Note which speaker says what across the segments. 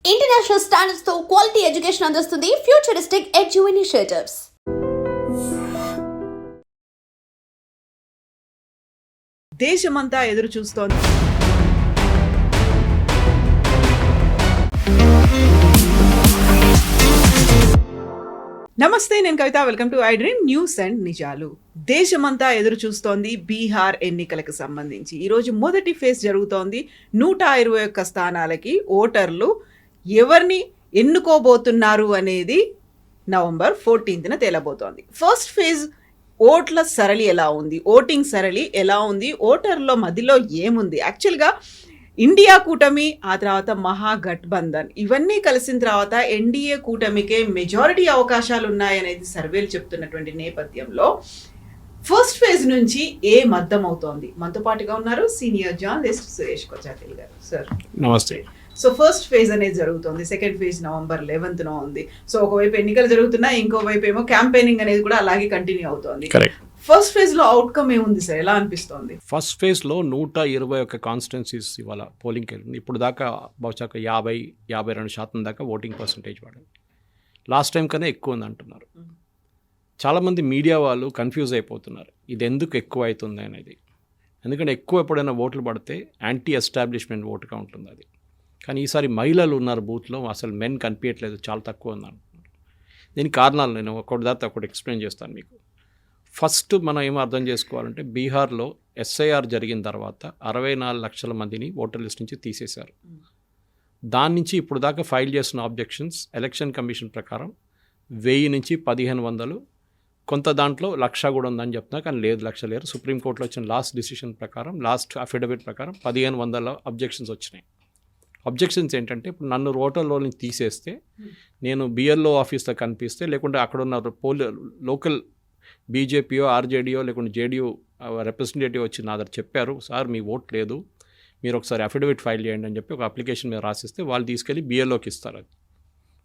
Speaker 1: International standards తో quality education అందిస్తుంది futuristic edu initiatives.
Speaker 2: దేశమంతా ఎదురు చూస్తోంది. నమస్తే, నేను Kavitha. Welcome to I dream news and నిజాలు. దేశమంతా ఎదురు చూస్తోంది బీహార్ ఎన్నికలకు సంబంధించి. ఈరోజు మొదటి ఫేజ్ జరుగుతోంది. 121 స్థానాలకి ఓటర్లు ఎవరిని ఎన్నుకోబోతున్నారు అనేది నవంబర్ 14న తేలబోతోంది. ఫస్ట్ ఫేజ్ ఓట్ల సరళి ఎలా ఉంది, ఓటింగ్ సరళి ఎలా ఉంది, ఓటర్ల మధ్యలో ఏముంది, యాక్చువల్గా ఇండియా కూటమి, ఆ తర్వాత మహాగఠబంధన్, ఇవన్నీ కలిసిన తర్వాత ఎన్డీఏ కూటమికే మెజారిటీ అవకాశాలు ఉన్నాయనేది సర్వేలు చెప్తున్నటువంటి నేపథ్యంలో ఫస్ట్ ఫేజ్ నుంచి అర్థమవుతోంది. మనతో పాటుగా ఉన్నారు సీనియర్ జర్నలిస్ట్ సురేష్ కొచ్చాటిల్ గారు. సార్
Speaker 3: నమస్తే.
Speaker 2: సో ఫస్ట్ ఫేజ్ అనేది జరుగుతుంది. సెకండ్ ఫేజ్ నవంబర్ 11న ఉంది. సో ఒకవైపు ఎన్నికలు జరుగుతున్నాయి, ఇంకోవైపు ఏమో క్యాంపెయినింగ్ అనేది కూడా అలాగే కంటిన్యూ అవుతోంది. ఫస్ట్ ఫేజ్ లో అవుట్కమ్ ఏముంది సార్, ఎలా అనిపిస్తోంది?
Speaker 3: ఫస్ట్ ఫేజ్ లో 121 కాన్స్టిట్యున్సీస్ ఇవాళ పోలింగ్కి వెళ్ళింది. ఇప్పుడు దాకా బహుశా 50-52% దాకా ఓటింగ్ పర్సంటేజ్ పడింది. లాస్ట్ టైం కన్నా ఎక్కువ ఉంది అంటున్నారు. చాలామంది మీడియా వాళ్ళు కన్ఫ్యూజ్ అయిపోతున్నారు, ఇది ఎందుకు ఎక్కువ అవుతుంది అనేది. ఎందుకంటే ఎక్కువ ఎప్పుడైనా ఓట్లు పడితే యాంటీ ఎస్టాబ్లిష్మెంట్ ఓటుగా ఉంటుంది అది. కానీ ఈసారి మహిళలు ఉన్నారు బూత్లో, అసలు మెన్ కనిపించట్లేదు, చాలా తక్కువ ఉంది అంటున్నారు. దీనికి కారణాలు నేను ఒకటి దాకా ఒకటి ఎక్స్ప్లెయిన్ చేస్తాను మీకు. ఫస్ట్ మనం ఏం అర్థం చేసుకోవాలంటే, బీహార్లో ఎస్ఐఆర్ జరిగిన తర్వాత 64 లక్షల మందిని ఓటర్ లిస్ట్ నుంచి తీసేశారు. దాని నుంచి ఇప్పుడు దాకా ఫైల్ చేసిన ఆబ్జెక్షన్స్ ఎలక్షన్ కమిషన్ ప్రకారం 1000 నుంచి 1500, కొంత దాంట్లో 1,00,000 కూడా ఉందని చెప్తున్నారు, కానీ లేదు, 1,00,000 లేరు. సుప్రీంకోర్టులో వచ్చిన లాస్ట్ డిసిషన్ ప్రకారం, లాస్ట్ అఫిడవిట్ ప్రకారం 1500 అబ్జెక్షన్స్ వచ్చినాయి. అబ్జెక్షన్స్ ఏంటంటే, ఇప్పుడు నన్ను ఓటర్లో నుంచి తీసేస్తే నేను బిఎల్ఓ ఆఫీస్లో కనిపిస్తే, లేకుంటే అక్కడున్న లోకల్ బీజేపీయో ఆర్జేడీయో లేకుంటే జేడీయూ రిప్రజెంటేటివ్ వచ్చి నా దగ్గర చెప్పారు, సార్ మీ ఓట్ లేదు, మీరు ఒకసారి అఫిడవిట్ ఫైల్ చేయండి అని చెప్పి ఒక అప్లికేషన్ మీద రాసిస్తే వాళ్ళు తీసుకెళ్ళి బిఎల్ఓకి ఇస్తారు. అది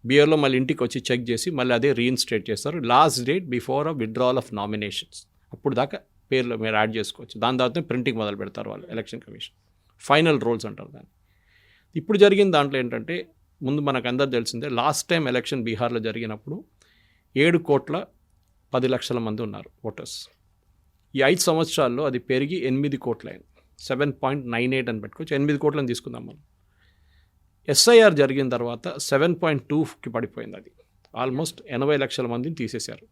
Speaker 3: బిఎల్ఓ మళ్ళీ ఇంటికి వచ్చి చెక్ చేసి మళ్ళీ అదే రీఇన్స్టేట్ చేస్తారు. Last date before withdrawal of nominations. అప్పుడు దాకా పేర్లు మీరు యాడ్ చేసుకోవచ్చు. దాని తర్వాత ప్రింటింగ్ మొదలు పెడతారు వాళ్ళు, ఎలక్షన్ కమిషన్. ఫైనల్ రోల్స్ అంటారు దాన్ని. ఇప్పుడు జరిగిన దాంట్లో ఏంటంటే, ముందు మనకు అందరు తెలిసిందే, లాస్ట్ టైం ఎలక్షన్ బీహార్లో జరిగినప్పుడు 7,10,00,000 మంది ఉన్నారు ఓటర్స్. ఈ 5 సంవత్సరాల్లో అది పెరిగి 8 కోట్లు అయింది. 7.98 అని పెట్టుకోవచ్చు, 8 కోట్లని తీసుకుందాం మనం. ఎస్ఐఆర్ జరిగిన తర్వాత 7.2కి పడిపోయింది. అది ఆల్మోస్ట్ 80 లక్షల మందిని తీసేశారు.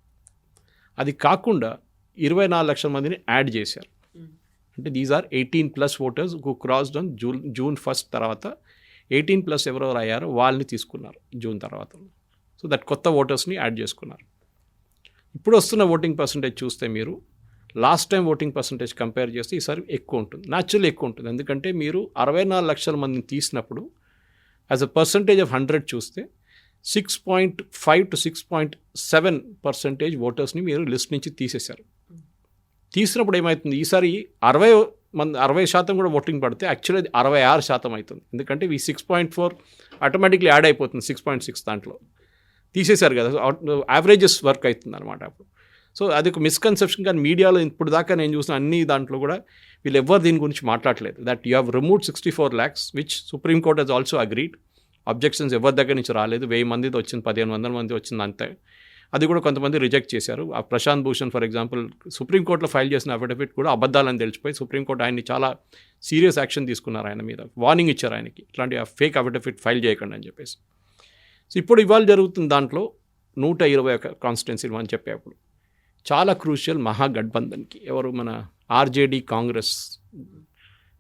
Speaker 3: అది కాకుండా 24 లక్షల మందిని యాడ్ చేశారు. అంటే these are 18+ voters who crossed on June 1 తర్వాత 18+ ఎవరెవరు అయ్యారో వాళ్ళని తీసుకున్నారు జూన్ తర్వాత. సో దట్ కొత్త ఓటర్స్ని యాడ్ చేసుకున్నారు. ఇప్పుడు వస్తున్న ఓటింగ్ పర్సంటేజ్ చూస్తే మీరు last time voting percentage compare చేస్తే ఈసారి ఎక్కువ ఉంటుంది, న్యాచురల్లీ ఎక్కువ ఉంటుంది. ఎందుకంటే మీరు 64 లక్షల మందిని తీసినప్పుడు యాజ్ అ పర్సంటేజ్ ఆఫ్ 100 చూస్తే 6.5 to 6.7% ఓటర్స్ని మీరు లిస్ట్ నుంచి తీసేశారు. తీసినప్పుడు ఏమవుతుంది, ఈసారి 60% కూడా ఓటింగ్ పడితే యాక్చువల్లీ అది 66% అవుతుంది. ఎందుకంటే ఈ 6.4 ఆటోమేటిక్లీ యాడ్ అయిపోతుంది 6.6 దాంట్లో. తీసేశారు కదా, యావరేజెస్ వర్క్ అవుతుంది అనమాట అప్పుడు. సో అది ఒక మిస్కన్సెప్షన్. కానీ మీడియాలో ఇప్పుడు దాకా నేను చూసిన అన్ని దాంట్లో కూడా వీళ్ళు ఎవరు దీని గురించి మాట్లాడలేదు. That you have removed 64 lakhs which supreme court has also agreed. Objections ఎవరి దగ్గర నుంచి రాలేదు. 1000 మందితో వచ్చింది, 1500 మంది వచ్చింది అంతే. అది కూడా కొంతమంది రిజెక్ట్ చేశారు. ఆ ప్రశాంత్ భూషణ్ ఫర్ ఎగ్జాంపుల్ సుప్రీంకోర్టులో ఫైల్ చేసిన అఫిడవిట్ కూడా అబద్ధాలని తెలిసిపోయి సుప్రీంకోర్టు ఆయన్ని చాలా సీరియస్ యాక్షన్ తీసుకున్నారు. ఆయన మీద వార్నింగ్ ఇచ్చారు, ఆయనకి ఇట్లాంటి ఫేక్ అఫిడవిట్ ఫైల్ చేయకండి అని చెప్పేసి. సో ఇప్పుడు ఇవాళ జరుగుతున్న దాంట్లో 121 కాన్స్టిట్యున్సీలు అని చెప్పేప్పుడు చాలా క్రూషియల్ మహాగఠబంధన్కి. ఎవరు, మన RJD Congress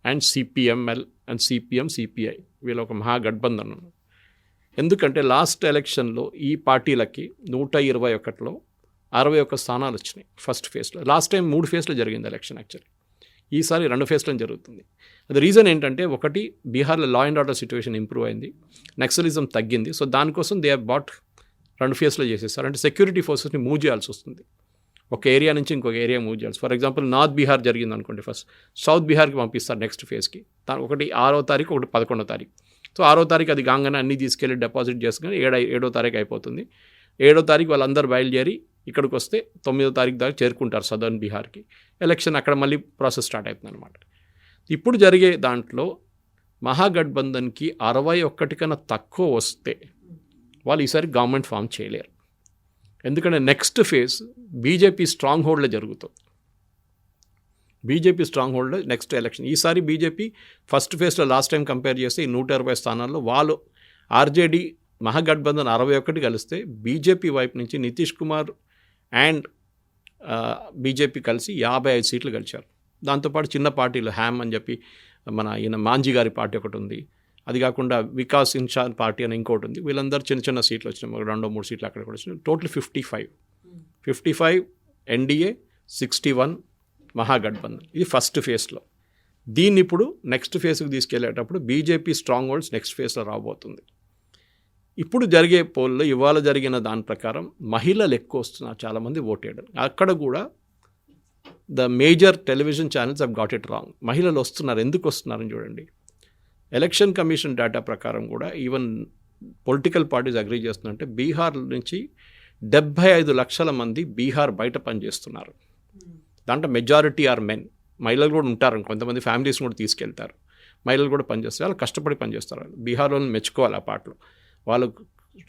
Speaker 3: and CPML and CPM CPI, వీళ్ళ ఒక మహాగఠబంధన్ ఉన్నారు. ఎందుకంటే లాస్ట్ ఎలక్షన్లో ఈ పార్టీలకి 121లో 61 స్థానాలు వచ్చినాయి ఫస్ట్ ఫేజ్లో. లాస్ట్ టైం 3 ఫేజ్లో జరిగింది ఎలక్షన్ యాక్చువల్లీ. ఈసారి 2 ఫేజ్లో జరుగుతుంది. అది రీజన్ ఏంటంటే, ఒకటి బీహార్లో law and order situation improve అయింది, నక్సలిజం తగ్గింది. సో దానికోసం దే హ్యావ్ బాట్ 2 ఫేజ్లో చేసేస్తారు. అంటే సెక్యూరిటీ ఫోర్సెస్ని మూవ్ చేయాల్సి వస్తుంది, ఒక ఏరియా నుంచి ఇంకొక ఏరియా మూవ్ చేయాల్సి. ఫర్ ఎగ్జాంపుల్ నార్త్ బీహార్ జరిగింది అనుకోండి, ఫస్ట్ సౌత్ బీహార్కి పంపిస్తారు నెక్స్ట్ ఫేజ్కి. ఒకటి 6వ తారీఖు, ఒకటి 11వ తారీఖు. సో 6వ తారీఖు అది కాగానే అన్నీ తీసుకెళ్ళి డిపాజిట్ చేసుకుని 7వ తారీఖు అయిపోతుంది. 7వ తారీఖు వాళ్ళందరూ బయలుదేరి ఇక్కడికి వస్తే 9వ తారీఖు దాకా చేరుకుంటారు సదర్న్ బీహార్కి. ఎలక్షన్ అక్కడ మళ్ళీ ప్రాసెస్ స్టార్ట్ అవుతుంది అనమాట. ఇప్పుడు జరిగే దాంట్లో మహాగఠబంధన్కి 61 కన్నా తక్కువ వస్తే వాళ్ళు ఈసారి గవర్నమెంట్ ఫామ్ చేయలేరు. ఎందుకంటే నెక్స్ట్ ఫేజ్ బీజేపీ స్ట్రాంగ్ హోల్డ్లో జరుగుతుంది. BJP strong hold next election. ఈసారి బీజేపీ ఫస్ట్ ఫేజ్లో లాస్ట్ టైం కంపేర్ చేస్తే ఈ 120 స్థానాల్లో వాళ్ళు ఆర్జేడీ మహాగఠబంధన్ 61 కలిస్తే బీజేపీ వైపు నుంచి నితీష్ కుమార్ అండ్ బీజేపీ కలిసి 55 సీట్లు గెలిచారు. దాంతోపాటు చిన్న పార్టీలు హ్యామ్ అని చెప్పి మన ఈయన మాంజీ గారి పార్టీ ఒకటి ఉంది, అది కాకుండా వికాస్ ఇన్షాన్ పార్టీ అని ఇంకోటి ఉంది. వీళ్ళందరూ చిన్న చిన్న సీట్లు వచ్చినాయి, 2-3 సీట్లు అక్కడ కూడా వచ్చినాయి. Total 55 NDA, 61 Mahagathbandhan. ఇది ఫస్ట్ ఫేజ్లో. దీన్ని ఇప్పుడు నెక్స్ట్ ఫేజ్కి తీసుకెళ్లేటప్పుడు బీజేపీ స్ట్రాంగ్ హోల్డ్స్ నెక్స్ట్ ఫేజ్లో రాబోతుంది. ఇప్పుడు జరిగే పోల్లో ఇవాళ జరిగిన దాని ప్రకారం మహిళలు ఎక్కువ వస్తున్నారు, చాలామంది ఓటేయడం. అక్కడ కూడా the major television channels have got it wrong. మహిళలు వస్తున్నారు, ఎందుకు వస్తున్నారని చూడండి. ఎలక్షన్ కమిషన్ డేటా ప్రకారం కూడా ఈవెన్ పొలిటికల్ పార్టీస్ అగ్రీ చేస్తున్నారంటే బీహార్ నుంచి 75 లక్షల మంది బీహార్ బయట పనిచేస్తున్నారు. దాంట్లో మెజారిటీ ఆర్ మెన్. మహిళలు కూడా ఉంటారు, కొంతమంది ఫ్యామిలీస్ కూడా తీసుకెళ్తారు. మహిళలు కూడా పనిచేస్తారు, వాళ్ళు కష్టపడి పనిచేస్తారు. బీహార్లోని మెచ్చుకోవాలి ఆ పాటలో. వాళ్ళు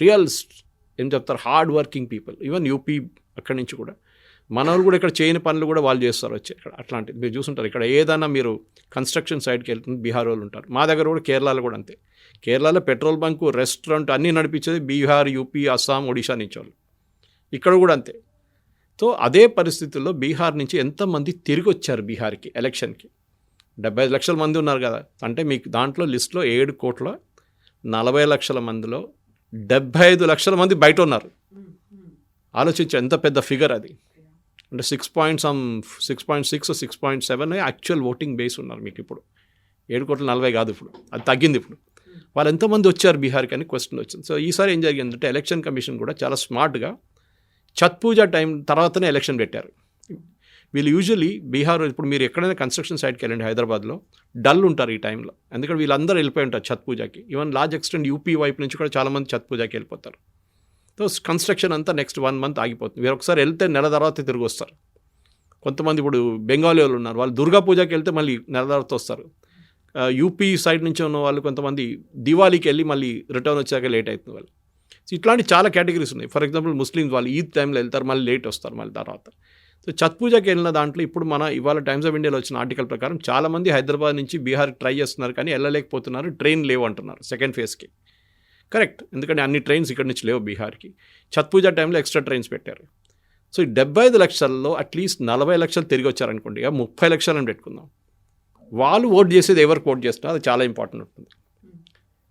Speaker 3: రియల్ ఏం చెప్తారు, hard working people. Even UP అక్కడి నుంచి కూడా మనవాళ్ళు కూడా ఇక్కడ చేయని పనులు కూడా వాళ్ళు చేస్తారు వచ్చి ఇక్కడ. అట్లాంటిది మీరు చూసుంటారు. ఇక్కడ ఏదైనా మీరు కన్స్ట్రక్షన్ సైడ్కి వెళ్తుంది బీహార్ వాళ్ళు ఉంటారు. మా దగ్గర కూడా కేరళలో కూడా అంతే. కేరళలో పెట్రోల్ బంకు, రెస్టారెంట్ అన్నీ నడిపించేది బీహార్, యూపీ, అస్సాం, ఒడిషా నుంచి వాళ్ళు. ఇక్కడ కూడా అంతే. సో అదే పరిస్థితుల్లో బీహార్ నుంచి ఎంతమంది తిరిగి వచ్చారు బీహార్కి ఎలక్షన్కి. 75 లక్షల మంది ఉన్నారు కదా, అంటే మీకు దాంట్లో లిస్ట్లో 7 కోట్ల 40 లక్షల మందిలో 75 లక్షల మంది బయట ఉన్నారు. ఆలోచించే ఎంత పెద్ద ఫిగర్ అది. అంటే 6.6 6.7 యాక్చువల్ ఓటింగ్ బేస్ ఉన్నారు మీకు ఇప్పుడు. 7 కోట్ల 40 కాదు ఇప్పుడు, అది తగ్గింది ఇప్పుడు. వాళ్ళు ఎంతమంది వచ్చారు బీహార్కి అని క్వశ్చన్ వచ్చింది. సో ఈసారి ఏం జరిగిందంటే ఎలక్షన్ కమిషన్ కూడా చాలా స్మార్ట్గా ఛత్ పూజ టైం తర్వాతనే ఎలక్షన్ పెట్టారు. వీళ్ళు యూజువలీ బీహార్, ఇప్పుడు మీరు ఎక్కడైనా కన్స్ట్రక్షన్ సైట్కి వెళ్ళండి హైదరాబాద్లో, డల్ ఉంటారు ఈ టైంలో. ఎందుకంటే వీళ్ళందరూ వెళ్ళిపోయి ఉంటారు ఛత్ పూజకి. ఈవెన్ లార్జ్ ఎక్స్టెంట్ యూపీ వైపు నుంచి కూడా చాలామంది ఛత్ పూజకి వెళ్ళిపోతారు. సో కన్స్ట్రక్షన్ అంతా నెక్స్ట్ 1 మంత్ ఆగిపోతుంది. మీరు ఒకసారి వెళ్తే నెల తర్వాత తిరిగి వస్తారు. కొంతమంది ఇప్పుడు బెంగాలీ వాళ్ళు ఉన్నారు, వాళ్ళు దుర్గా పూజకి వెళ్తే మళ్ళీ నెల తర్వాత వస్తారు. యూపీ సైడ్ నుంచి ఉన్న వాళ్ళు కొంతమంది దివాళీకి వెళ్ళి మళ్ళీ రిటర్న్ వచ్చాక లేట్ అవుతుంది వాళ్ళు. సో ఇట్లాంటి చాలా కేటగిరీస్ ఉన్నాయి. ఫర్ ఎగ్జాంపుల్ ముస్లిమ్స్ వాళ్ళు ఈద్ టైంలో వెళ్తారు, మళ్ళీ లేట్ వస్తారు మళ్ళీ తర్వాత. సో ఛత్ పూజకి వెళ్ళిన దాంట్లో ఇప్పుడు మన ఇవాళ టైమ్స్ ఆఫ్ ఇండియాలో వచ్చిన ఆర్టికల్ ప్రకారం చాలామంది హైదరాబాద్ నుంచి బీహార్కి ట్రై చేస్తున్నారు, కానీ వెళ్ళలేకపోతున్నారు. ట్రైన్ లేవు అంటున్నారు సెకండ్ ఫేజ్కి. కరెక్ట్, ఎందుకంటే అన్ని ట్రైన్స్ ఇక్కడ నుంచి లేవు బీహార్కి. ఛత్ పూజ టైంలో ఎక్స్ట్రా ట్రైన్స్ పెట్టారు. సో ఈ 75 లక్షల్లో అట్లీస్ట్ 40 లక్షలు తిరిగి వచ్చారనుకోండి, 30 లక్షలని పెట్టుకుందాం. వాళ్ళు ఓట్ చేసేది ఎవరికి ఓట్ చేస్తున్నారు అది చాలా ఇంపార్టెంట్ ఉంటుంది.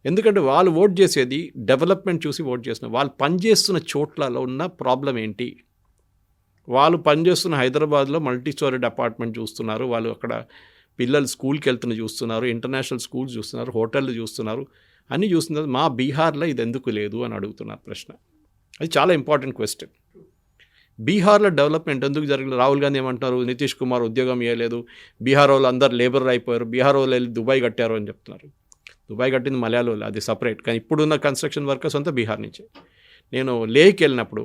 Speaker 3: ఎందుకంటే వాళ్ళు ఓట్ చేసేది డెవలప్మెంట్ చూసి ఓట్ చేస్తున్నారు. వాళ్ళు పనిచేస్తున్న చోట్లలో ఉన్న ప్రాబ్లం ఏంటి, వాళ్ళు పనిచేస్తున్న హైదరాబాద్లో మల్టీ స్టోరీడ్ అపార్ట్మెంట్ చూస్తున్నారు, వాళ్ళు అక్కడ పిల్లలు స్కూల్కి వెళ్తున్న చూస్తున్నారు, ఇంటర్నేషనల్ స్కూల్స్ చూస్తున్నారు, హోటళ్ళు చూస్తున్నారు, అన్నీ చూస్తున్నారు. మా బీహార్లో ఇది ఎందుకు లేదు అని అడుగుతున్నారు ప్రశ్న. అది చాలా ఇంపార్టెంట్ క్వశ్చన్. బీహార్లో డెవలప్మెంట్ ఎందుకు జరగలేదు? రాహుల్ గాంధీ ఏమంటున్నారు, నితీష్ కుమార్ ఉద్యోగం ఇవ్వలేదు, బీహార్ వాళ్ళు అందరు లేబర్ అయిపోయారు, బీహార్ వాళ్ళు వెళ్ళి దుబాయ్ కట్టారు అని చెప్తున్నారు. దుబాయ్ కట్టింది మలయాళం, అది సపరేట్. కానీ ఇప్పుడున్న కన్స్ట్రక్షన్ వర్కర్స్ అంతా బీహార్ నుంచే. నేను లేక్ వెళ్ళినప్పుడు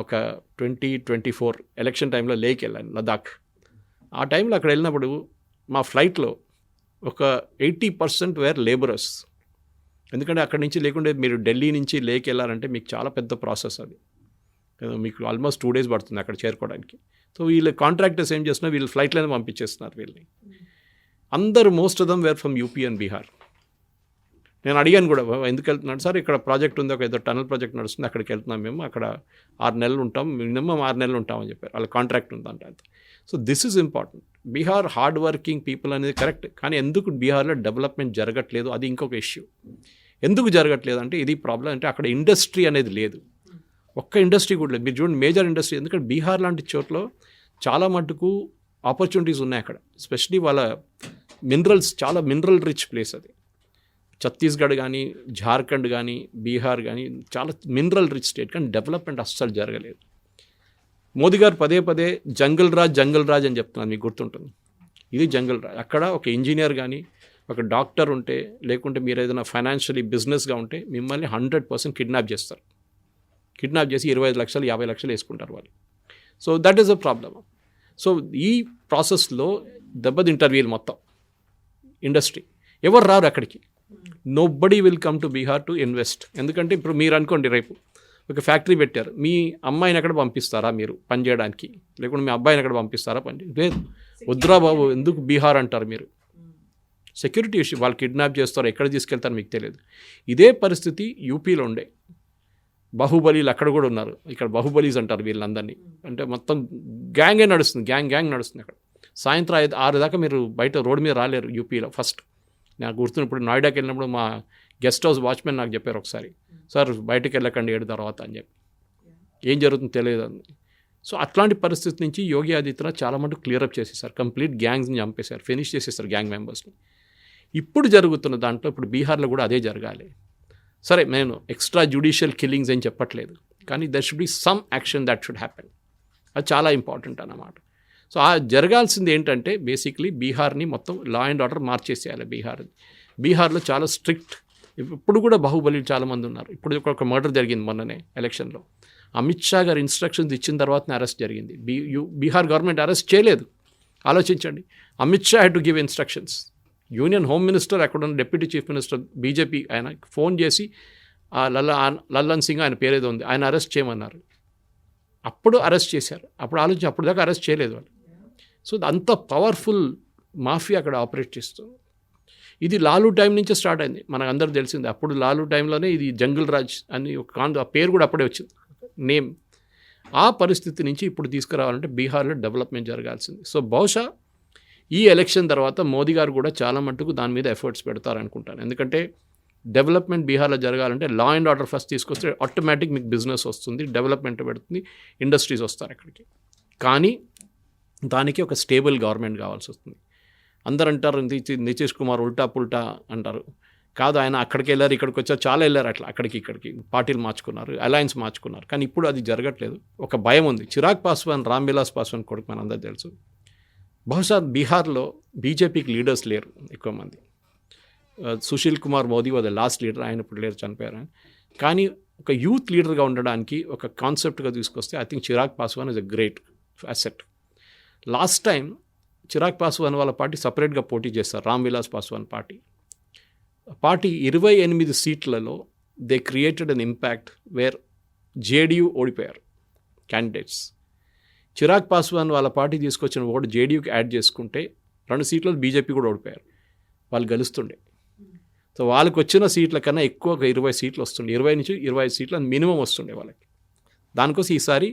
Speaker 3: ఒక 2024 ఎలక్షన్ టైంలో లేక్ వెళ్ళాను, లదాఖ్. ఆ టైంలో అక్కడ వెళ్ళినప్పుడు మా ఫ్లైట్లో ఒక 80% వేర్ లేబరర్స్. ఎందుకంటే అక్కడి నుంచి లేకుంటే మీరు ఢిల్లీ నుంచి లేక్ వెళ్ళాలంటే మీకు చాలా పెద్ద ప్రాసెస్ అది. మీకు ఆల్మోస్ట్ 2 days పడుతుంది అక్కడ చేరుకోవడానికి. సో వీళ్ళు కాంట్రాక్టర్స్ ఏం చేస్తున్నారు, వీళ్ళు ఫ్లైట్లోనే పంపించేస్తున్నారు వీళ్ళని. అందరూ most of them where from UP and Bihar. నేను అడిగాను కూడా, ఎందుకు వెళ్తున్నాడు సార్, ఇక్కడ ప్రాజెక్ట్ ఉంది, ఒక ఏదో టనల్ ప్రాజెక్ట్ నడుస్తుంది, అక్కడికి వెళ్తున్నాం మేము, అక్కడ 6 నెలలు ఉంటాం, మినిమం 6 నెలలు ఉంటామని చెప్పారు. వాళ్ళ కాంట్రాక్ట్ ఉందంట. So this is important. Bihar hard working people అనేది కరెక్ట్, కానీ ఎందుకు బీహార్లో డెవలప్మెంట్ జరగట్లేదు అది ఇంకొక ఇష్యూ. ఎందుకు జరగట్లేదు అంటే ఇది ప్రాబ్లం. అంటే అక్కడ ఇండస్ట్రీ అనేది లేదు, ఒక్క ఇండస్ట్రీ కూడా లేదు. మీరు చూడండి మేజర్ ఇండస్ట్రీ, ఎందుకంటే బీహార్ లాంటి చోట్ల చాలా మటుకు ఆపర్చునిటీస్ ఉన్నాయి అక్కడ. ఎస్పెషలీ వాళ్ళ మినరల్స్, చాలా మినరల్ రిచ్ ప్లేస్ అది. ఛత్తీస్గఢ్ కానీ, జార్ఖండ్ కానీ, బీహార్ కానీ చాలా మినరల్ రిచ్ స్టేట్, కానీ డెవలప్మెంట్ అస్సలు జరగలేదు. మోదీ గారు పదే పదే జంగల్ రాజ్ అని చెప్తున్నారు, మీకు గుర్తుంటుంది. ఇది జంగల్ రాజ్. అక్కడ ఒక ఇంజనీర్ కానీ, ఒక డాక్టర్ ఉంటే, లేకుంటే మీరు ఏదైనా ఫైనాన్షియలీ బిజినెస్గా ఉంటే మిమ్మల్ని 100% కిడ్నాప్ చేస్తారు. కిడ్నాప్ చేసి 25 లక్షలు 50 లక్షలు వేసుకుంటారు వాళ్ళు. So that is a problem. So ఈ ప్రాసెస్లో దెబ్బతింటారు వీళ్ళు మొత్తం ఇండస్ట్రీ. ఎవరు రారు అక్కడికి. Nobody will come to Bihar to invest. ఎందుకంటే ఇప్పుడు మీరు అనుకోండి, రేపు ఒక ఫ్యాక్టరీ పెట్టారు, మీ అమ్మాయిని ఎక్కడ పంపిస్తారా మీరు పని చేయడానికి, లేకుంటే మీ అబ్బాయిని ఎక్కడ పంపిస్తారా పని? లేదు, వద్దురా బాబు, ఎందుకు బీహార్ అంటారు మీరు? సెక్యూరిటీ ఇష్యూ, వాళ్ళు కిడ్నాప్ చేస్తారు, ఎక్కడ తీసుకెళ్తారో మీకు తెలియదు. ఇదే పరిస్థితి యూపీలో ఉండే. బాహుబలీలు అక్కడ కూడా ఉన్నారు, ఇక్కడ బాహుబలీస్ అంటారు వీళ్ళందరినీ. అంటే మొత్తం గ్యాంగే నడుస్తుంది, గ్యాంగ్ నడుస్తుంది అక్కడ. సాయంత్రం 6 దాకా మీరు బయట రోడ్డు మీద రాలేరు యూపీలో. ఫస్ట్ నాకు గుర్తున్న, ఇప్పుడు నోయిడాకి వెళ్ళినప్పుడు మా గెస్ట్ హౌస్ వాచ్మెన్ నాకు చెప్పారు ఒకసారి, సార్ బయటకు వెళ్ళకండి 7 తర్వాత అని చెప్పి. ఏం జరుగుతుందో తెలియదు అని. సో అట్లాంటి పరిస్థితి నుంచి యోగి ఆదిత్యనాథ్ చాలా మటుకు క్లియరప్ చేసేసారు, కంప్లీట్ గ్యాంగ్స్ని చంపేశారు, ఫినిష్ చేసేసారు గ్యాంగ్ మెంబర్స్ని. ఇప్పుడు జరుగుతున్న దాంట్లో ఇప్పుడు బీహార్లో కూడా అదే జరగాలి. సరే, నేను ఎక్స్ట్రా జ్యుడిషియల్ కిల్లింగ్స్ ఏం చెప్పట్లేదు, కానీ there should be some action that should happen. అది చాలా ఇంపార్టెంట్ అన్నమాట. సో ఆ జరగాల్సింది ఏంటంటే బేసిక్లీ బీహార్ని మొత్తం లా అండ్ ఆర్డర్ మార్చేసేయాలి. బీహార్లో చాలా స్ట్రిక్ట్. ఇప్పుడు కూడా బాహుబలి చాలామంది ఉన్నారు. ఇప్పుడు ఒక మర్డర్ జరిగింది మొన్ననే ఎలక్షన్లో. అమిత్ షా గారు ఇన్స్ట్రక్షన్స్ ఇచ్చిన తర్వాతనే అరెస్ట్ జరిగింది. బీహార్ గవర్నమెంట్ అరెస్ట్ చేయలేదు. ఆలోచించండి, Amit Shah had to give instructions. Union home minister, అక్కడ ఉన్న డిప్యూటీ చీఫ్ మినిస్టర్ బీజేపీ, ఆయన ఫోన్ చేసి లల్లన్ సింగ్ ఆయన పేరేదో ఉంది, ఆయన అరెస్ట్ చేయమన్నారు. అప్పుడు అరెస్ట్ చేశారు. అప్పుడు దాకా అరెస్ట్ చేయలేదు వాళ్ళు. సో అంత పవర్ఫుల్ మాఫియా అక్కడ ఆపరేట్ చేస్తుంది. ఇది లాలూ టైం నుంచే స్టార్ట్ అయింది, మనకు అందరూ తెలిసింది. అప్పుడు లాలూ టైంలోనే ఇది జంగిల్ రాజ్ అని ఆ పేరు కూడా అప్పుడే వచ్చింది, నేమ్. ఆ పరిస్థితి నుంచి ఇప్పుడు తీసుకురావాలంటే బీహార్లో డెవలప్మెంట్ జరగాల్సింది. సో బహుశా ఈ ఎలక్షన్ తర్వాత మోదీ గారు కూడా చాలా మట్టుకు దాని మీద ఎఫర్ట్స్ పెడతారనుకుంటాను. ఎందుకంటే డెవలప్మెంట్ బీహార్లో జరగాలంటే లా అండ్ ఆర్డర్ ఫస్ట్ తీసుకొస్తే ఆటోమేటిక్ మీకు బిజినెస్ వస్తుంది, డెవలప్మెంట్ పెడుతుంది, ఇండస్ట్రీస్ వస్తారు అక్కడికి. కానీ దానికి ఒక స్టేబుల్ గవర్నమెంట్ కావాల్సి వస్తుంది. అందరు అంటారు నితీష్ కుమార్ ఉల్టా పుల్టా అంటారు. కాదు, ఆయన అక్కడికి వెళ్ళారు, ఇక్కడికి వచ్చారు, చాలా వెళ్ళారు, అట్లా ఇక్కడికి పార్టీలు మార్చుకున్నారు, అలయన్స్ మార్చుకున్నారు. కానీ ఇప్పుడు అది జరగట్లేదు. ఒక భయం ఉంది. చిరాగ్ పాస్వాన్, రామ్ విలాస్ పాస్వాన్ కొడుకు మనందరూ తెలుసు. బహుశా బీహార్లో బీజేపీకి లీడర్స్ లేరు ఎక్కువ మంది. Sushil Kumar Modi was the last leader, ఆయన ఇప్పుడు లేరు, చనిపోయారు. కానీ ఒక యూత్ లీడర్గా ఉండడానికి ఒక కాన్సెప్ట్గా తీసుకొస్తే I think Chirag Paswan is a great asset. Last time Chirag Paswan వాళ్ళ పార్టీ సపరేట్గా పోటీ చేస్తారు, రామ్ విలాస్ పాస్వాన్ పార్టీ 28 సీట్లలో they created an impact where JDU ఓడిపోయారు క్యాండిడేట్స్. చిరాగ్ పాస్వాన్ వాళ్ళ పార్టీ తీసుకొచ్చిన ఓటు జేడీయూకి యాడ్ చేసుకుంటే 2 సీట్లలో బీజేపీ కూడా ఓడిపోయారు, వాళ్ళు గెలుస్తుండే. సో వాళ్ళకి వచ్చిన సీట్ల కన్నా ఎక్కువ ఒక 20 సీట్లు వస్తుండే, 20 నుంచి 25 సీట్లు మినిమం వస్తుండే వాళ్ళకి. దానికోసం ఈసారి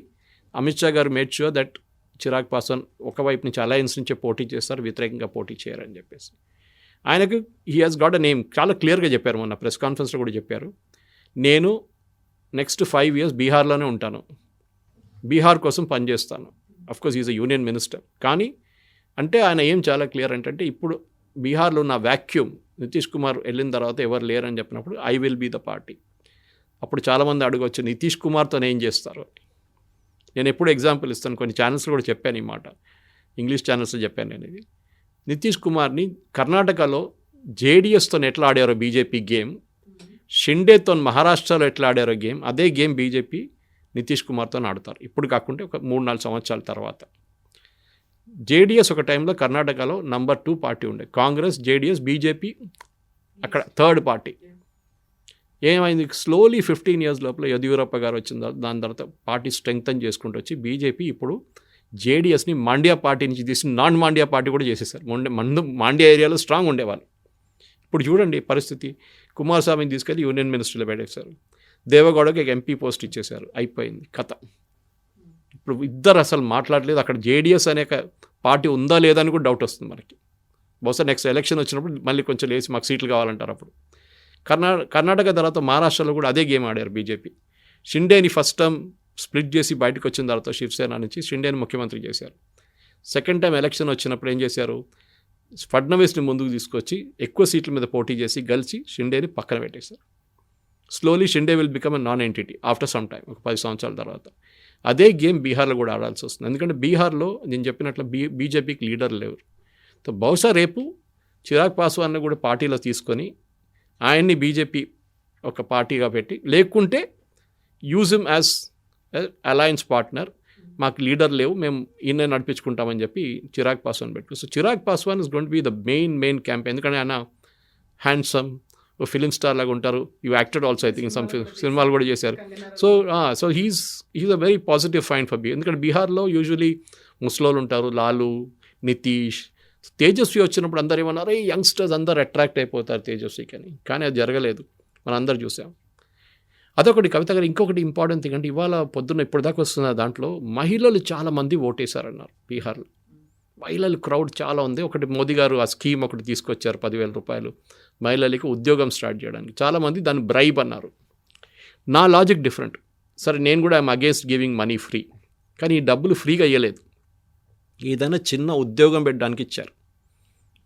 Speaker 3: అమిత్ షా గారు made sure that Chirag Paswan ఒకవైపు నుంచి అలయన్స్ నుంచే పోటీ చేస్తారు, వ్యతిరేకంగా పోటీ చేయరని చెప్పేసి. ఆయనకు he has got a name, చాలా క్లియర్గా చెప్పారు, మొన్న ప్రెస్ కాన్ఫరెన్స్లో కూడా చెప్పారు, నేను నెక్స్ట్ 5 years బీహార్లోనే ఉంటాను, బీహార్ కోసం పనిచేస్తాను. Of course is a union minister. కానీ అంటే ఆయన ఏం చాలా క్లియర్ అంటే ఇప్పుడు బీహార్లో ఉన్న వ్యాక్యూమ్, నితీష్ కుమార్ వెళ్ళిన తర్వాత ఎవరు లేరని చెప్పినప్పుడు I will be the party. అప్పుడు చాలామంది అడగవచ్చు నితీష్ కుమార్తో ఏం చేస్తారు. నేను ఎప్పుడు ఎగ్జాంపుల్ ఇస్తాను, కొన్ని ఛానల్స్లో కూడా చెప్పాను ఈ మాట, ఇంగ్లీష్ ఛానల్స్లో చెప్పాను నేను ఇది. నితీష్ కుమార్ని కర్ణాటకలో జేడీఎస్తో ఎట్లా ఆడారో బీజేపీ గేమ్, షిండేతో మహారాష్ట్రలో ఎట్లా ఆడారో గేమ్, అదే గేమ్ బీజేపీ నితీష్ కుమార్తో ఆడతారు. ఇప్పుడు కాకుంటే ఒక 3-4 సంవత్సరాల తర్వాత. జేడీఎస్ ఒక టైంలో కర్ణాటకలో నంబర్ 2 పార్టీ ఉండే, కాంగ్రెస్, జేడీఎస్, బీజేపీ అక్కడ 3rd పార్టీ. ఏమైంది, స్లోలీ 15 years లోపల యదియూరప్ప గారు వచ్చిన దాని తర్వాత పార్టీ స్ట్రెంగ్తన్ చేసుకుంటూ వచ్చి బీజేపీ ఇప్పుడు జేడీఎస్ని మాండ్యా పార్టీ నుంచి తీసి నాన్ మాండ్యా పార్టీ కూడా చేసేసారు. మాండ్యా ఏరియాలో స్ట్రాంగ్ ఉండేవాళ్ళు. ఇప్పుడు చూడండి పరిస్థితి, కుమారస్వామిని తీసుకెళ్ళి యూనియన్ మినిస్టర్లో పెట్టేశారు, దేవగౌడకి ఒక ఎంపీ పోస్ట్ ఇచ్చేశారు, అయిపోయింది కథ. ఇప్పుడు ఇద్దరు అసలు మాట్లాడలేదు. అక్కడ జేడీఎస్ అనే పార్టీ ఉందా లేదా అని కూడా డౌట్ వస్తుంది మనకి. బహుశా నెక్స్ట్ ఎలక్షన్ వచ్చినప్పుడు మళ్ళీ కొంచెం లేచి మాకు సీట్లు కావాలంటారు. అప్పుడు కర్ణాటక తర్వాత మహారాష్ట్రలో కూడా అదే గేమ్ ఆడారు బీజేపీ. షిండేని ఫస్ట్ టైం స్ప్లిట్ చేసి బయటకు వచ్చిన తర్వాత శివసేన నుంచి షిండేని ముఖ్యమంత్రి చేశారు. సెకండ్ టైం ఎలక్షన్ వచ్చినప్పుడు ఏం చేశారు, ఫడ్నవీస్ని ముందుకు తీసుకొచ్చి ఎక్కువ సీట్ల మీద పోటీ చేసి గెలిచి షిండేని పక్కన పెట్టేశారు. Slowly Shinde will become a non entity after some time, ఒక 10 సంవత్సరాల తర్వాత. అదే గేమ్ బీహార్లో కూడా ఆడాల్సి వస్తుంది. ఎందుకంటే బీహార్లో నేను చెప్పినట్లు బీజేపీకి లీడర్ లేరు. సో బహుశా రేపు చిరాగ్ పాస్వాన్ని కూడా పార్టీలో తీసుకొని ఆయన్ని బీజేపీ ఒక పార్టీగా పెట్టి, లేకుంటే use him as alliance partner, మాకు లీడర్ లేవు, మేము ఈయన నడిపించుకుంటామని చెప్పి చిరాగ్ పాస్వాన్ పెట్టుకో. So Chirag Paswan is going to be the main campaign. ఎందుకంటే ఆయన హ్యాండ్సమ్, ఫిలిం స్టార్ లాగా ఉంటారు. You acted also I think some సినిమాలు కూడా చేశారు. So he's a very positive find for ఎందుకంటే బీహార్లో యూజువలీ ముస్లోళ్ళు ఉంటారు, లాలు, నితీష్. తేజస్వి వచ్చినప్పుడు అందరు ఏమన్నారు, ఈ యంగ్స్టర్స్ అందరు అట్రాక్ట్ అయిపోతారు తేజస్వికి అని. కానీ అది జరగలేదు, మనం అందరు చూసాం. అదొకటి. కవిత గారు ఇంకొకటి ఇంపార్టెంట్ థింగ్ అంటే ఇవాళ పొద్దున్న ఇప్పటిదాకా వస్తున్న దాంట్లో మహిళలు చాలామంది ఓటేశారన్నారు బీహార్లో. మహిళలు క్రౌడ్ చాలా ఉంది. ఒకటి మోదీ గారు ఆ స్కీమ్ ఒకటి తీసుకొచ్చారు, 10,000 రూపాయలు మహిళలకి ఉద్యోగం స్టార్ట్ చేయడానికి. చాలామంది దాన్ని బ్రైబ్ అన్నారు. నా లాజిక్ డిఫరెంట్. సరే, నేను కూడా I'm against giving money free, కానీ ఈ డబ్బులు ఫ్రీగా ఇవ్వలేదు. ఏదైనా చిన్న ఉద్యోగం పెట్టడానికి ఇచ్చారు.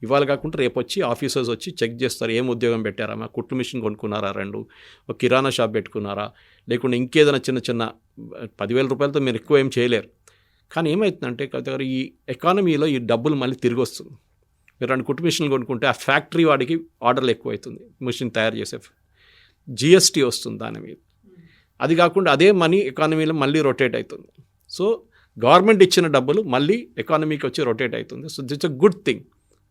Speaker 3: ఇవాళ కాకుండా రేపు వచ్చి ఆఫీసర్స్ వచ్చి చెక్ చేస్తారు, ఏం ఉద్యోగం పెట్టారా, మా కుట్టు మిషన్ కొనుక్కున్నారా, 2 ఒక కిరాణా షాప్ పెట్టుకున్నారా, లేకుంటే ఇంకేదైనా చిన్న 10,000 రూపాయలతో మీరు ఎక్కువ ఏం చేయలేరు. కానీ ఏమవుతుందంటే కవిత గారు, ఈ ఎకానమీలో ఈ డబ్బులు మళ్ళీ తిరిగి వస్తుంది. మీరు 2 కుట్టు మిషన్లు కొనుక్కుంటే ఆ ఫ్యాక్టరీ వాడికి ఆర్డర్లు ఎక్కువ అవుతుంది, మిషన్ తయారు చేసే జిఎస్టీ వస్తుంది దాని మీద. అది కాకుండా అదే మనీ ఎకానమీలో మళ్ళీ రొటేట్ అవుతుంది. సో గవర్నమెంట్ ఇచ్చిన డబ్బులు మళ్ళీ ఎకానమీకి వచ్చి రొటేట్ అవుతుంది. So that's a good thing.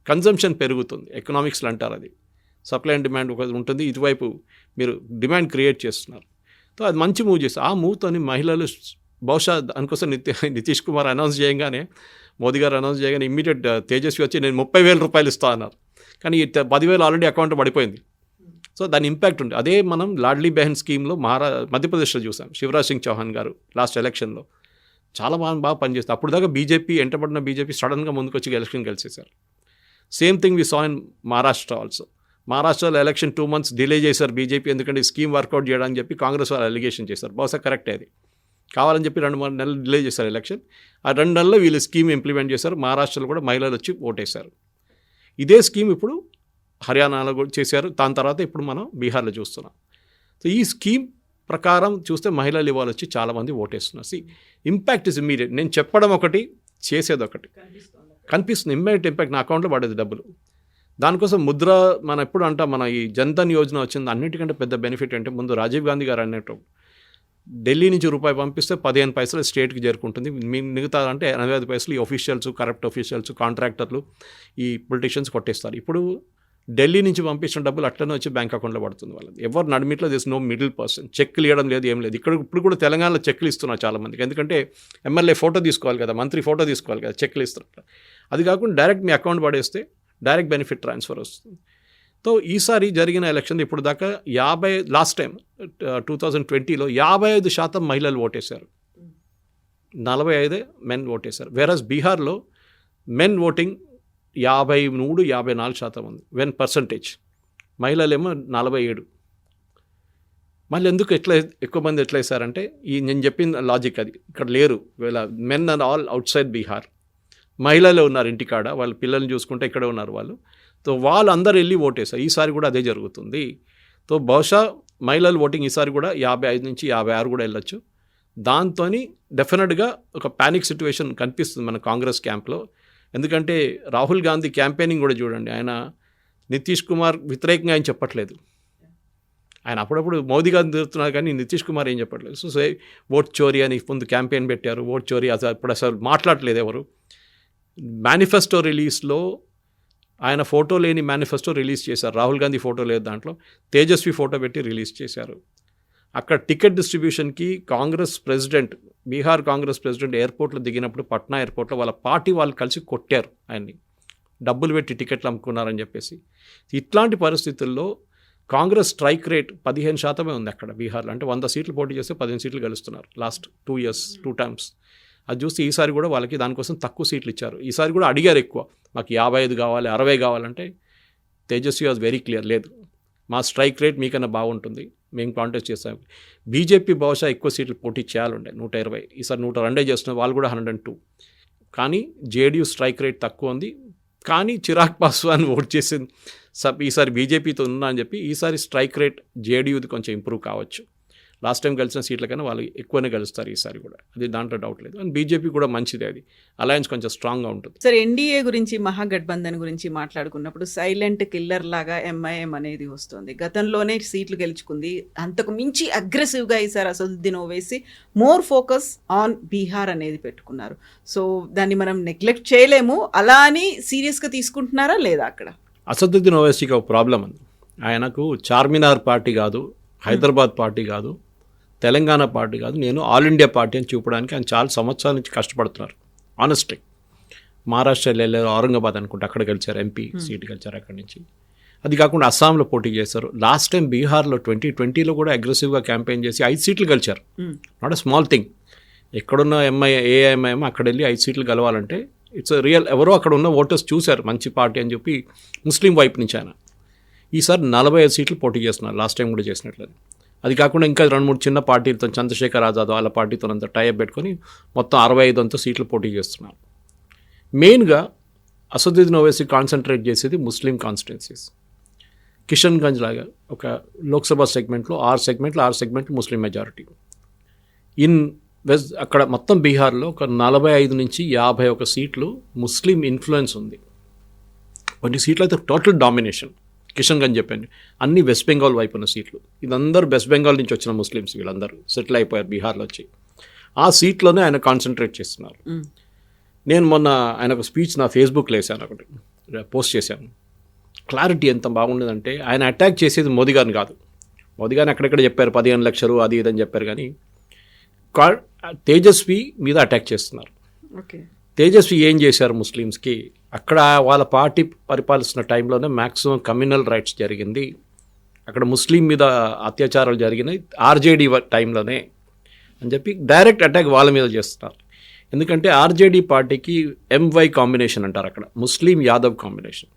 Speaker 3: Consumption పెరుగుతుంది, ఎకనామిక్స్లో అంటారు అది. సప్లై అండ్ డిమాండ్ ఒకటి ఉంటుంది, ఇటువైపు మీరు డిమాండ్ క్రియేట్ చేస్తున్నారు. సో అది మంచి మూవ్ చేస్తారు. ఆ మూవ్తోని మహిళలు బహుశా దానికోసం నితీష్ కుమార్ అనౌన్స్ చేయగానే, మోదీ గారు అనౌన్స్ చేయగానే ఇమ్మీడియట్ తేజస్వి వచ్చి నేను 30,000 రూపాయలు ఇస్తా అన్నారు. కానీ 10,000 ఆల్రెడీ అకౌంట్ పడిపోయింది. సో దాని ఇంపాక్ట్ ఉంది. అదే మనం లాడ్లీ బెహన్ స్కీమ్లో మధ్యప్రదేశ్లో చూసాం. శివరాజ్ సింగ్ చౌహాన్ గారు లాస్ట్ ఎలక్షన్లో చాలా బాగా పనిచేస్తారు. అప్పుడు దాకా బీజేపీ ఎంటబడిన బీజేపీ సడన్గా ముందుకు వచ్చి ఎలక్షన్ గెలిచేశారు. Same thing we saw in Maharashtra also. మహారాష్ట్రలో ఎలక్షన్ 2 months డిలే చేశారు బీజేపీ, ఎందుకంటే ఈ స్కీమ్ వర్కౌట్ చేయడానికి చెప్పి కాంగ్రెస్ వాళ్ళు అలిగేషన్ చేశారు. బహుశా కరెక్టే అది. కావాలని చెప్పి 2-3 నెలలు డిలే చేశారు ఎలక్షన్. ఆ 2 నెలల్లో వీళ్ళు స్కీమ్ ఇంప్లిమెంట్ చేశారు. మహారాష్ట్రలో కూడా మహిళలు వచ్చి ఓటేశారు. ఇదే స్కీమ్ ఇప్పుడు హర్యానాలో కూడా చేశారు. దాని తర్వాత ఇప్పుడు మనం బీహార్లో చూస్తున్నాం. సో ఈ స్కీమ్ ప్రకారం చూస్తే మహిళలు ఇవాళ వచ్చి చాలామంది ఓటేస్తున్నారు. Impact is immediate. నేను చెప్పడం ఒకటి, చేసేది ఒకటి కనిపిస్తుంది. ఇమ్మీడియట్ ఇంపాక్ట్ నా అకౌంట్లో పడేది డబ్బులు. దానికోసం ముద్ర మనం ఎప్పుడు అంటాం, మన ఈ జన్ధన్ యోజన వచ్చింది. అన్నిటికంటే పెద్ద బెనిఫిట్ అంటే ముందు రాజీవ్ గాంధీ గారు అన్నట్టు ఢిల్లీ నుంచి రూపాయి పంపిస్తే 15 పైసలు స్టేట్కి చేరుకుంటుంది. మిగతా అంటే 85 పైసలు ఈ ఆఫీషియల్స్, కరప్ట్ ఆఫీషియల్స్, కాంట్రాక్టర్లు, ఈ పొలిటీషియన్స్ కొట్టేస్తారు. ఇప్పుడు ఢిల్లీ నుంచి పంపించిన డబ్బులు అట్లనే వచ్చి బ్యాంక్ అకౌంట్లో పడుతుంది వాళ్ళది. ఎవరు నడిమిట్లో దిస్ నో మిడిల్ పర్సన్. చెక్లు ఇవ్వడం లేదు, ఏం లేదు. ఇప్పుడు కూడా తెలంగాణలో చెక్లు ఇస్తున్నారు చాలామందికి. ఎందుకంటే ఎమ్మెల్యే ఫోటో తీసుకోవాలి కదా, మంత్రి ఫోటో తీసుకోవాలి కదా, చెక్లు ఇస్తున్నారు. అది కాకుండా డైరెక్ట్ మీ అకౌంట్ పడేస్తే డైరెక్ట్ బెనిఫిట్ ట్రాన్స్ఫర్ వస్తుంది. సో ఈసారి జరిగిన ఎలక్షన్ ఇప్పుడు దాకా లాస్ట్ టైం 2020లో 55% మహిళలు ఓటేశారు, 45 మెన్ ఓటేశారు. వేరస్ బీహార్లో మెన్ ఓటింగ్ 53-54% ఉంది వెన్ పర్సంటేజ్. మహిళలేమో 47. మళ్ళీ ఎందుకు ఎక్కువ మంది ఎట్లా వేశారంటే ఈ నేను చెప్పిన లాజిక్ అది. ఇక్కడ లేరు, వీళ్ళ men are all outside Bihar, మహిళలే ఉన్నారు ఇంటికాడ, వాళ్ళ పిల్లల్ని చూసుకుంటే ఇక్కడే ఉన్నారు వాళ్ళు. సో వాళ్ళు అందరు వెళ్ళి ఓటేశారు. ఈసారి కూడా అదే జరుగుతుంది. సో బహుశా మహిళల ఓటింగ్ ఈసారి కూడా 55-56 కూడా వెళ్ళొచ్చు. దాంతో డెఫినెట్గా ఒక ప్యానిక్ సిచ్యువేషన్ కనిపిస్తుంది మన కాంగ్రెస్ క్యాంప్లో. ఎందుకంటే రాహుల్ గాంధీ క్యాంపెయినింగ్ కూడా చూడండి, ఆయన నితీష్ కుమార్ వ్యతిరేకంగా ఆయన చెప్పట్లేదు. ఆయన అప్పుడప్పుడు మోదీ గారిని తిరుగుతున్నారు, కానీ నితీష్ కుమార్ ఏం చెప్పట్లేదు. సో ఓట్ చోరీ అని ముందు క్యాంపెయిన్ పెట్టారు. ఓట్ చోరీ ఇప్పుడు అసలు మాట్లాడట్లేదు ఎవరు. మేనిఫెస్టో రిలీజ్లో ఆయన ఫోటో లేని మేనిఫెస్టో రిలీజ్ చేశారు. రాహుల్ గాంధీ ఫోటో లేదు దాంట్లో, తేజస్వి ఫోటో పెట్టి రిలీజ్ చేశారు. అక్కడ టికెట్ డిస్ట్రిబ్యూషన్కి కాంగ్రెస్ ప్రెసిడెంట్, బీహార్ కాంగ్రెస్ ప్రెసిడెంట్ ఎయిర్పోర్ట్లో దిగినప్పుడు పట్నా ఎయిర్పోర్ట్లో వాళ్ళ పార్టీ వాళ్ళు కలిసి కొట్టారు ఆయన్ని, డబ్బులు పెట్టి టికెట్లు అమ్ముకున్నారని చెప్పేసి. ఇట్లాంటి పరిస్థితుల్లో కాంగ్రెస్ స్ట్రైక్ రేట్ 15% ఉంది అక్కడ బీహార్లో. అంటే 100 సీట్లు పోటీ చేస్తే 15 సీట్లు గెలుస్తున్నారు లాస్ట్ 2 years 2 times. అది చూస్తే ఈసారి కూడా వాళ్ళకి దానికోసం తక్కువ సీట్లు ఇచ్చారు. ఈసారి కూడా అడిగారు ఎక్కువ, మాకు 55 కావాలి, 60 కావాలంటే తేజస్వి వాజ్ వెరీ క్లియర్, లేదు మా స్ట్రైక్ రేట్ మీకన్నా బాగుంటుంది, మేము కాంటెస్ట్ చేస్తాం. బీజేపీ బహుశా ఎక్కువ సీట్లు పోటీ చేయాలంటే 120, ఈసారి 102 చేస్తున్నారు, వాళ్ళు కూడా 102. కానీ జేడీయూ స్ట్రైక్ రేట్ తక్కువ ఉంది. కానీ చిరాగ్ పాస్వాన్ ఓట్ చేసింది ఈసారి బీజేపీతో ఉన్నా అని చెప్పి ఈసారి స్ట్రైక్ రేట్ జేడీయూది కొంచెం ఇంప్రూవ్ కావచ్చు. లాస్ట్ టైం గెలిచిన సీట్ల కన్నా వాళ్ళు ఎక్కువనే గెలుస్తారు ఈసారి కూడా, అది దాంట్లో డౌట్ లేదు. అండ్ బీజేపీ కూడా మంచిదే, అది అలయన్స్ కొంచెం స్ట్రాంగ్గా ఉంటుంది.
Speaker 2: సరే, ఎన్డీఏ గురించి, మహాగఠబంధన్ గురించి మాట్లాడుకున్నప్పుడు సైలెంట్ కిల్లర్ లాగా ఎంఐఎం అనేది వస్తుంది. గతంలోనే సీట్లు గెలుచుకుంది, అంతకు మించి అగ్రెసివ్గా ఈసారి Asaduddin Owaisi more focus on Bihar అనేది పెట్టుకున్నారు. సో దాన్ని మనం నెగ్లెక్ట్ చేయలేము. అలా అని సీరియస్గా తీసుకుంటున్నారా లేదా? అక్కడ
Speaker 3: అసదుద్దీన్ ఓవైసీకి ఒక ప్రాబ్లం ఉంది. ఆయనకు చార్మినార్ పార్టీ కాదు, హైదరాబాద్ పార్టీ కాదు, తెలంగాణ పార్టీ కాదు, నేను ఆల్ ఇండియా పార్టీ అని చూపడానికి ఆయన చాలా సంవత్సరాల నుంచి కష్టపడుతున్నారు. ఆనెస్ట్లీ మహారాష్ట్రలో వెళ్ళారు, ఔరంగాబాద్ అనుకుంటే అక్కడ గెలిచారు, ఎంపీ సీట్ గెలిచారు అక్కడి నుంచి. అది కాకుండా అస్సాంలో పోటీ చేశారు. లాస్ట్ టైం బీహార్లో 2020లో కూడా అగ్రెసివ్గా క్యాంపెయిన్ చేసి 5 సీట్లు గెలిచారు. Not a small thing. ఎక్కడున్న ఏఐఎంఐఎం అక్కడ వెళ్ళి 5 సీట్లు గెలవాలంటే ఇట్స్ రియల్. ఎవరో అక్కడ ఉన్న ఓటర్స్ చూశారు మంచి పార్టీ అని చెప్పి ముస్లిం వైపు నుంచి ఆయన. ఈసారి 45 సీట్లు పోటీ చేస్తున్నారు, లాస్ట్ టైం కూడా చేసినట్లేదు. అది కాకుండా ఇంకా 2-3 చిన్న పార్టీలతో, చంద్రశేఖర్ ఆజాద్ వాళ్ళ పార్టీతో అంతా టైఅప్ పెట్టుకొని మొత్తం 65 అంతా సీట్లు పోటీ చేస్తున్నారు. మెయిన్గా అసదుద్దీన్ ఓవైసీ కాన్సన్ట్రేట్ చేసేది ముస్లిం కాన్స్టిట్యున్సీస్. కిషన్గంజ్ లాగా ఒక లోక్సభ సెగ్మెంట్లో 6 సెగ్మెంట్లు ముస్లిం మెజారిటీ. అక్కడ మొత్తం బీహార్లో ఒక 45 నుంచి 51 సీట్లు ముస్లిం ఇన్ఫ్లుయెన్స్ ఉంది. కొన్ని సీట్లు అయితే టోటల్ డామినేషన్. కిషన్గంజ్ చెప్పండి, అన్ని వెస్ట్ బెంగాల్ వైపు ఉన్న సీట్లు. ఇదందరూ వెస్ట్ బెంగాల్ నుంచి వచ్చిన ముస్లిమ్స్, వీళ్ళందరూ సెటిల్ అయిపోయారు బీహార్లో వచ్చి. ఆ సీట్లోనే ఆయన కాన్సన్ట్రేట్ చేస్తున్నారు. నేను మొన్న ఆయన ఒక స్పీచ్ నా ఫేస్బుక్లో వేసాను, ఒకటి పోస్ట్ చేశాను. క్లారిటీ ఎంత బాగుండేదంటే, ఆయన అటాక్ చేసేది మోదీ గారిని కాదు. మోదీ గారిని అక్కడెక్కడ చెప్పారు 15 లక్షలు అది ఇదని చెప్పారు, కానీ తేజస్వి మీద అటాక్ చేస్తున్నారు. తేజస్వి ఏం చేశారు ముస్లిమ్స్కి? అక్కడ వాళ్ళ పార్టీ పరిపాలిస్తున్న టైంలోనే మ్యాక్సిమం కమ్యూనల్ రైట్స్ జరిగింది, అక్కడ ముస్లిం మీద అత్యాచారాలు జరిగినాయి ఆర్జేడీ టైంలోనే అని చెప్పి డైరెక్ట్ అటాక్ వాళ్ళ మీద చేస్తున్నారు. ఎందుకంటే ఆర్జేడీ పార్టీకి ఎంవై కాంబినేషన్ అంటారు, అక్కడ ముస్లిం యాదవ్ కాంబినేషన్.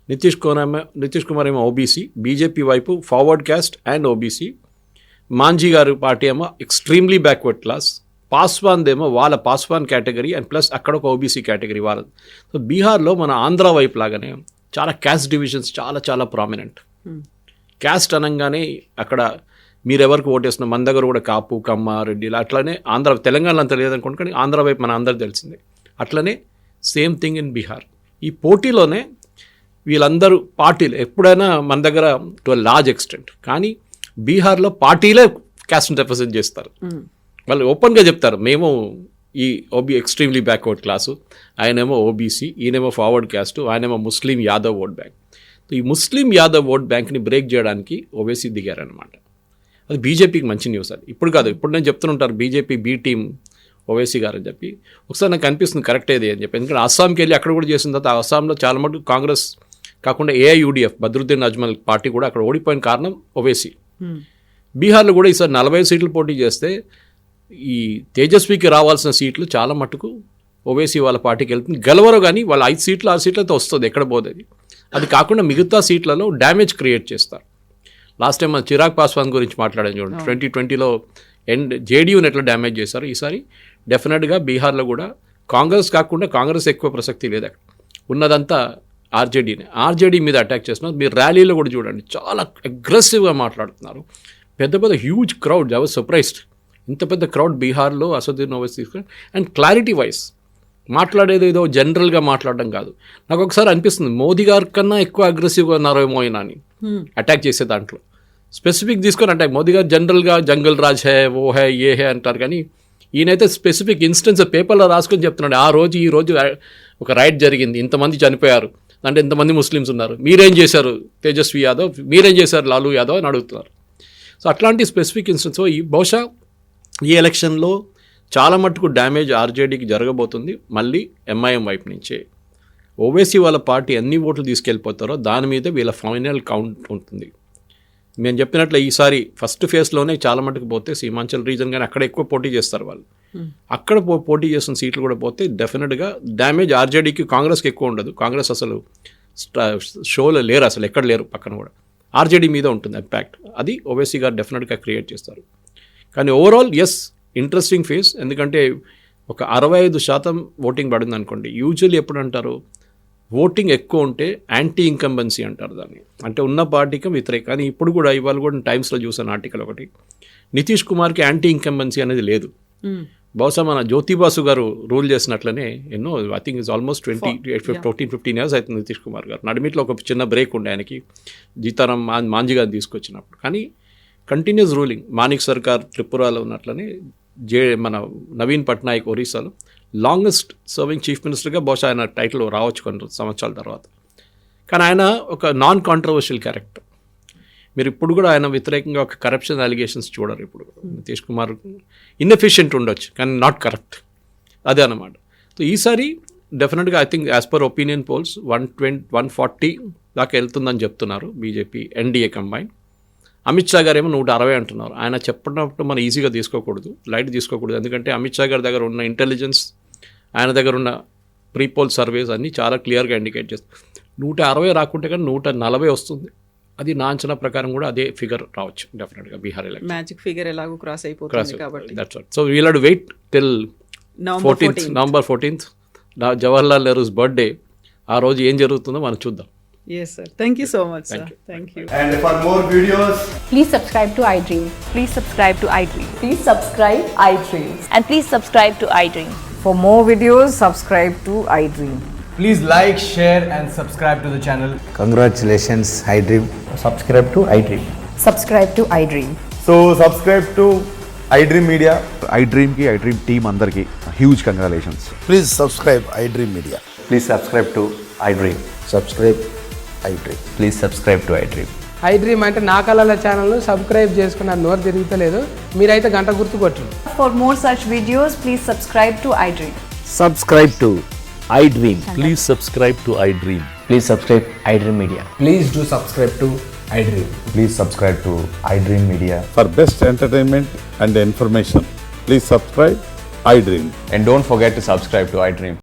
Speaker 3: నితీష్ కుమార్ ఏమో ఓబీసీ, బీజేపీ వైపు forward caste and OBC, Manjhi గారు పార్టీ ఏమో ఎక్స్ట్రీమ్లీ బ్యాక్వర్డ్ క్లాస్, పాస్వాన్దేమో వాళ్ళ పాస్వాన్ కేటగిరీ అండ్ ప్లస్ అక్కడ ఒక ఓబీసీ కేటగిరీ వాళ్ళది. సో బీహార్లో మన ఆంధ్ర వైపు లాగానే చాలా క్యాస్ట్ డివిజన్స్ చాలా చాలా ప్రామినెంట్. క్యాస్ట్ అనగానే అక్కడ మీరెవరికి ఓటేస్తున్న మన దగ్గర కూడా కాపు, కమ్మ, రెడ్డి అట్లనే తెలంగాణలో అంత లేదనుకోండి, కానీ ఆంధ్ర వైపు మన అందరికి తెలిసిందే. అట్లనే సేమ్ థింగ్ ఇన్ బీహార్. ఈ పోటీలోనే వీళ్ళందరూ పార్టీలు ఎప్పుడైనా మన దగ్గర టు అ లార్జ్ ఎక్స్టెంట్, కానీ బీహార్లో పార్టీలే క్యాస్ట్ని రిప్రజెంట్ చేస్తారు. వాళ్ళు ఓపెన్గా చెప్తారు, మేము ఈ ఎక్స్ట్రీమ్లీ బ్యాక్వర్డ్ క్లాసు, ఆయనేమో ఓబీసీ, ఈయనేమో ఫార్వర్డ్ క్యాస్ట్, ఆయనేమో ముస్లిం యాదవ్ ఓట్ బ్యాంక్. ఈ ముస్లిం యాదవ్ ఓట్ బ్యాంక్ని బ్రేక్ చేయడానికి ఓవైసీ దిగారనమాట. అది బీజేపీకి మంచి న్యూస్. అది ఇప్పుడు కాదు, ఇప్పుడు నేను చెప్తుంటారు బీజేపీ బీ టీమ్ ఓవైసీ గారు అని చెప్పి. ఒకసారి నాకు అనిపిస్తుంది కరెక్ట్ ఏది అని చెప్పి, ఎందుకంటే అస్సాంకి వెళ్ళి అక్కడ కూడా చేసిన తర్వాత అస్సాంలో చాలా మటుకు కాంగ్రెస్ కాకుండా ఏఐయుడిఎఫ్ బద్రుద్దీన్ అజ్మల్ పార్టీ కూడా అక్కడ ఓడిపోయిన కారణం ఓవైసీ. బీహార్లో కూడా ఈసారి 45 సీట్లు పోటీ చేస్తే ఈ తేజస్వికి రావాల్సిన సీట్లు చాలా మటుకు ఓవైసీ వాళ్ళ పార్టీకి వెళ్తుంది. గెలవరు, కానీ వాళ్ళ 5 సీట్లు 6 సీట్లతో వస్తుంది, ఎక్కడ పోతుంది. అది కాకుండా మిగతా సీట్లలో డ్యామేజ్ క్రియేట్ చేస్తారు. లాస్ట్ టైం మన చిరాగ్ పాస్వాన్ గురించి మాట్లాడాను చూడండి, 2020లో జేడీయూని ఎట్లా డ్యామేజ్ చేశారు. ఈసారి డెఫినెట్గా బీహార్లో కూడా కాంగ్రెస్ కాకుండా, కాంగ్రెస్ ఎక్కువ ప్రసక్తి లేదు అక్కడ, ఉన్నదంతా ఆర్జేడీ మీద అటాక్ చేస్తున్నారు. మీరు ర్యాలీలో కూడా చూడండి, చాలా అగ్రెసివ్గా మాట్లాడుతున్నారు. పెద్ద పెద్ద huge crowd. I was surprised, ఇంత పెద్ద క్రౌడ్ బీహార్లో అసదుద్దీన్ ఓవైసీ తీసుకుని. అండ్ క్లారిటీ వైజ్ మాట్లాడేది ఏదో జనరల్గా మాట్లాడడం కాదు. నాకు ఒకసారి అనిపిస్తుంది మోదీ గారి కన్నా ఎక్కువ అగ్రెసివ్గా ఉన్నారేమో అయినా అని అటాక్ చేసే దాంట్లో. స్పెసిఫిక్ తీసుకొని అటాక్, మోదీ గారు జనరల్గా జంగల్ రాజ్ హే, ఓ హే, ఏ హే అంటారు, కానీ ఈయనైతే స్పెసిఫిక్ ఇన్స్టెన్స్ పేపర్లో రాసుకొని చెప్తున్నాడు. ఈ రోజు ఒక రైట్ జరిగింది, ఇంతమంది చనిపోయారు, అంటే ఇంతమంది ముస్లిమ్స్ ఉన్నారు, మీరేం చేశారు తేజస్వి యాదవ్, మీరేం చేశారు లాలూ యాదవ్ అని అడుగుతున్నారు. సో అట్లాంటి స్పెసిఫిక్ ఇన్స్టెన్స్ బహుశా ఈ ఎలక్షన్లో చాలా మట్టుకు డ్యామేజ్ ఆర్జేడీకి జరగబోతుంది. మళ్ళీ ఎంఐఎం వైపు నుంచే ఓవైసీ వాళ్ళ పార్టీ ఎన్ని ఓట్లు తీసుకెళ్ళిపోతారో దాని మీద వీళ్ళ ఫైనల్ కౌంట్ ఉంటుంది. మేము చెప్పినట్లు ఈసారి ఫస్ట్ ఫేజ్లోనే చాలా మటుకు పోతే సీమాంచల్ రీజన్ కానీ అక్కడ ఎక్కువ పోటీ చేస్తారు వాళ్ళు. అక్కడ పోటీ చేస్తున్న సీట్లు కూడా పోతే డెఫినెట్గా డ్యామేజ్ ఆర్జేడీకి, కాంగ్రెస్కి ఎక్కువ ఉండదు. కాంగ్రెస్ అసలు షోలో లేరు, అసలు ఎక్కడ లేరు, పక్కన కూడా ఆర్జేడీ మీద ఉంటుంది ఇంపాక్ట్. అది ఓవైసీ గారు డెఫినెట్గా క్రియేట్ చేస్తారు. కానీ ఓవరాల్ ఇంట్రెస్టింగ్ ఫేజ్. ఎందుకంటే ఒక 65% ఓటింగ్ పడింది అనుకోండి. యూజువల్లీ ఎప్పుడు అంటారు, ఓటింగ్ ఎక్కువ ఉంటే యాంటీ ఇన్కంబెన్సీ అంటారు దాన్ని, అంటే ఉన్న పార్టీకి వ్యతిరేక. కానీ ఇప్పుడు కూడా ఇవాళ కూడా టైమ్స్లో చూసాను ఆర్టికల్ ఒకటి, నితీష్ కుమార్కి యాంటీ ఇన్కంబెన్సీ అనేది లేదు. బహుశా మన జ్యోతిబాసు గారు రూల్ చేసినట్లనే ఎన్నో, I think is almost 14-15 years అవుతుంది నితీష్ కుమార్ గారు. నడిమిట్లో ఒక చిన్న బ్రేక్ ఉండే ఆయనకి, జీతారాం మాంజీ గారు తీసుకొచ్చినప్పుడు. కానీ కంటిన్యూస్ రూలింగ్. మాణిక్ సర్కార్ త్రిపురలో ఉన్నట్లనే మన నవీన్ పట్నాయక్ ఒరిస్సాలో లాంగెస్ట్ సర్వింగ్ చీఫ్ మినిస్టర్గా బహుశా ఆయన టైటిల్ రావచ్చు కొన్ని సంవత్సరాల తర్వాత. కానీ ఆయన ఒక నాన్ కాంట్రవర్షియల్ క్యారెక్టర్. మీరు ఇప్పుడు కూడా ఆయన వ్యతిరేకంగా ఒక కరప్షన్ అలిగేషన్స్ చూడరు. ఇప్పుడు నితీష్ కుమార్ ఇన్ఎఫిషియెంట్ ఉండొచ్చు కానీ నాట్ కరప్ట్, అదే అన్నమాట. సో ఈసారి డెఫినెట్గా I think as per opinion polls 140 దాకా వెళ్తుందని చెప్తున్నారు BJP NDA combine. Amit Shah గారు ఏమో 160 అంటున్నారు. ఆయన చెప్పినప్పుడు మనం ఈజీగా తీసుకోకూడదు, లైట్ తీసుకోకూడదు. ఎందుకంటే అమిత్ షా గారి దగ్గర ఉన్న ఇంటెలిజెన్స్, ఆయన దగ్గర ఉన్న ప్రీపోల్ సర్వేస్ అన్నీ చాలా క్లియర్గా ఇండికేట్ చేస్తాయి. 160 రాకుంటే కానీ 140 వస్తుంది. అది నా అంచనా ప్రకారం కూడా అదే ఫిగర్ రావచ్చు డెఫినెట్గా బీహార్ ఎలక్షన్.
Speaker 2: మ్యాజిక్ ఫిగర్ ఎలాగో క్రాస్ అయిపోతుంది కాబట్టి
Speaker 3: that's what. So we'll have to wait till November 14th Jawaharlal Nehru's birthday. ఆ రోజు ఏం జరుగుతుందో మనం చూద్దాం.
Speaker 2: Yes, sir. Thank you so much, sir. Thank you.
Speaker 4: And for more videos,
Speaker 5: Please subscribe to iDream.
Speaker 6: Please subscribe to iDream.
Speaker 5: Please subscribe iDream.
Speaker 6: And please subscribe to iDream.
Speaker 7: For more videos, subscribe to iDream.
Speaker 4: please like, share and subscribe to the channel.
Speaker 8: Congratulations, iDream.
Speaker 4: Subscribe to iDream.
Speaker 5: Subscribe to iDream.
Speaker 4: So subscribe to iDream Media.
Speaker 9: iDream ki iDream team andarki huge congratulations.
Speaker 8: Please subscribe iDream Media.
Speaker 4: Please subscribe to iDream.
Speaker 8: Subscribe iDream.
Speaker 4: Please subscribe to iDream.
Speaker 10: iDream అంటే నా కళల channel subscribe చేసుకున్న నోరు తిరుగుతలేదు, మీరైతే గంట గుర్తు కొట్టండి.
Speaker 5: For more such videos, please subscribe to iDream.
Speaker 8: Subscribe to iDream.
Speaker 11: Please subscribe to iDream.
Speaker 4: Please subscribe iDream Media.
Speaker 10: Please do subscribe to iDream.
Speaker 9: Please subscribe to iDream Media.
Speaker 11: For best entertainment and information, please subscribe iDream.
Speaker 4: And don't forget to subscribe to iDream.